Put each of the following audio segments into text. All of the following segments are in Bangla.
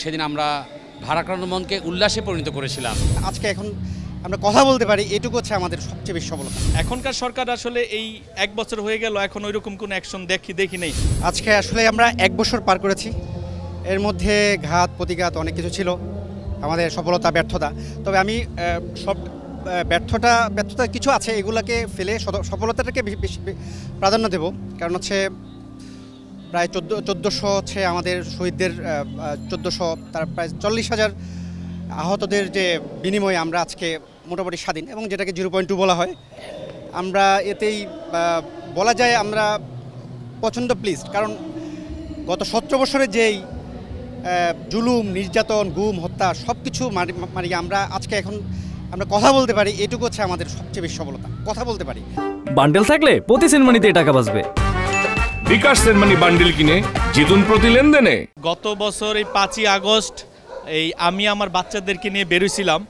সেদিন আমরা ভারাক্রান্ত মনকে উল্লাসে পরিণত করেছিলাম। আজকে এখন আমরা কথা বলতে পারি, এটুকু হচ্ছে আমাদের সবচেয়ে বেশি সফলতা। এখনকার সরকার আসলে এই 1 বছর হয়ে গেল, এখন ওইরকম কোনো অ্যাকশন দেখি নেই। আজকে আসলে আমরা 1 বছর পার করেছি, এর মধ্যে ঘাত প্রতিঘাত অনেক কিছু ছিল, আমাদের সফলতা ব্যর্থতা। তবে আমি সব ব্যর্থতা কিছু আছে, এগুলোকে ফেলে সফলতাটাকে বেশি প্রাধান্য দেব। কারণ হচ্ছে প্রায় 1400 হচ্ছে আমাদের শহীদদের, 1400 তার প্রায় 40,000 আহতদের যে বিনিময়ে আমরা আজকে মোটামুটি স্বাধীন, এবং যেটাকে 0.2 বলা হয়। আমরা এতেই বলা যায় আমরা প্রচণ্ড প্লিজড, কারণ গত 17 বছরে যেই জুলুম, নির্যাতন, গুম, হত্যা সব কিছু মারিয়ে আমরা আজকে এখন আমরা কথা বলতে পারি, এটুকু হচ্ছে আমাদের সবচেয়ে বেশি সফলতা। কথা বলতে পারি। বান্ডেল থাকলে প্রতি সেনমানিতে টাকা বাঁচবে। বিকাশ সেনমানি বান্ডেল কিনে জিতুন প্রতি লেনদেনে। গত বছর এই 5ই আগস্ট আমি আমার বাচ্চাদেরকে নিয়ে বেরোছিলাম।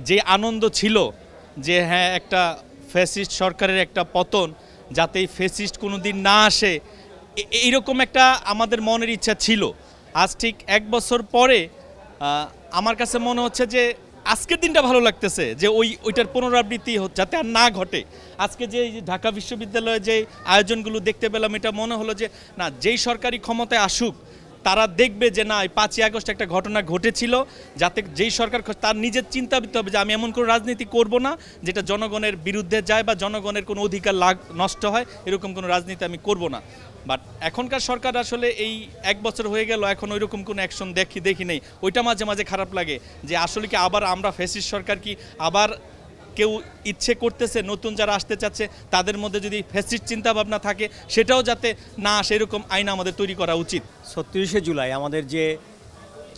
যে আনন্দ ছিল যে হ্যাঁ, একটা ফ্যাসিস্ট সরকারের একটা পতন, যাতে এই ফ্যাসিস্ট কোনো দিন না আসে, এইরকম একটা আমাদের মনের ইচ্ছা ছিল। আজ ঠিক 1 বছর পরে আমার কাছে মনে হচ্ছে যে আজকের দিনটা ভালো লাগতেছে, যে ওইটার পুনরাবৃত্তি যাতে আর না ঘটে। আজকে যে ঢাকা বিশ্ববিদ্যালয়ে যে আয়োজনগুলো দেখতে পেলাম, এটা মনে হলো যে না, যেই সরকারি ক্ষমতায় আসুক তারা দেখবে যে না, 5ই আগস্ট একটা ঘটনা ঘটেছিল, যাতে যেই সরকার তার নিজের চিন্তা করতে হবে যে আমি এমন কোনো রাজনীতি করব না যেটা জনগণের বিরুদ্ধে যায় বা জনগণের কোনো অধিকার নষ্ট হয়, এরকম কোনো রাজনীতি আমি করব না। বাট এখনকার সরকার আসলে এই 1 বছর হয়ে গেল, এখন ওইরকম কোনো অ্যাকশন দেখি নেই। ওইটা মাঝে মাঝে খারাপ লাগে যে আসলে কি আবার আমরা ফ্যাসিস্ট সরকার কি আবার কেউ ইচ্ছে করতেছে, নতুন যারা আসতে চাচ্ছে তাদের মধ্যে যদি ফ্যাসিস্ট চিন্তাভাবনা থাকে, সেটাও যাতে না আসে, এরকম আইন আমাদের তৈরি করা উচিত। 36শে জুলাই আমাদের যে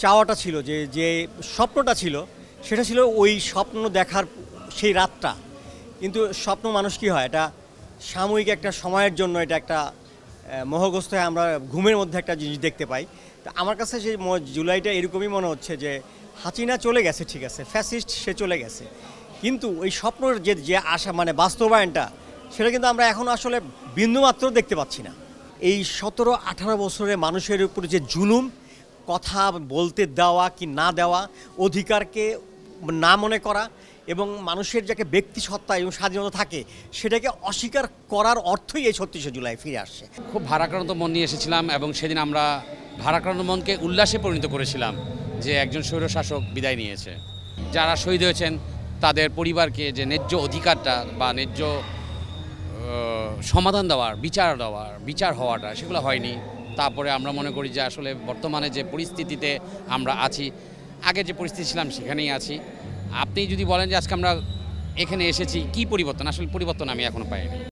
চাওয়াটা ছিল, যে স্বপ্নটা ছিল, সেটা ছিল ওই স্বপ্ন দেখার সেই রাতটা। কিন্তু স্বপ্ন মানুষ কি হয়, এটা সাময়িক একটা সময়ের জন্য, এটা একটা মোহগ্রস্ত হয়ে আমরা ঘুমের মধ্যে একটা জিনিস দেখতে পাই। তো আমার কাছে সেই জুলাইটা এরকমই মনে হচ্ছে যে হাসিনা চলে গেছে, ঠিক আছে, ফ্যাসিস্ট সে চলে গেছে, কিন্তু ওই স্বপ্নের যে আশা, মানে বাস্তবায়নটা, সেটা কিন্তু আমরা এখন আসলে বিন্দুমাত্র দেখতে পাচ্ছি না। এই 17-18 বছরে মানুষের উপরে যে জুলুম, কথা বলতে দেওয়া কি না দেওয়া, অধিকারকে না মনে করা, এবং মানুষের যাকে ব্যক্তি সত্তা এবং স্বাধীনতা থাকে সেটাকে অস্বীকার করার অর্থই এই 36শে জুলাই ফিরে আসছে। খুব ভারাক্রান্ত মন নিয়ে এসেছিলাম, এবং সেদিন আমরা ভারাক্রান্ত মনকে উল্লাসে পরিণত করেছিলাম যে একজন স্বৈরশাসক বিদায় নিয়েছে। যারা শহীদ হয়েছেন তাদের পরিবারকে যে ন্যায্য অধিকারটা বা ন্যায্য সমাধান দেওয়ার, বিচার হওয়াটা, সেগুলো হয়নি। তারপরে আমরা মনে করি যে আসলে বর্তমানে যে পরিস্থিতিতে আমরা আছি, আগে যে পরিস্থিতি ছিলাম সেখানেই আছি। আপনি যদি বলেন যে আজকে আমরা এখানে এসেছি, কি পরিবর্তন, আসলে পরিবর্তন আমি এখনও পাইনি।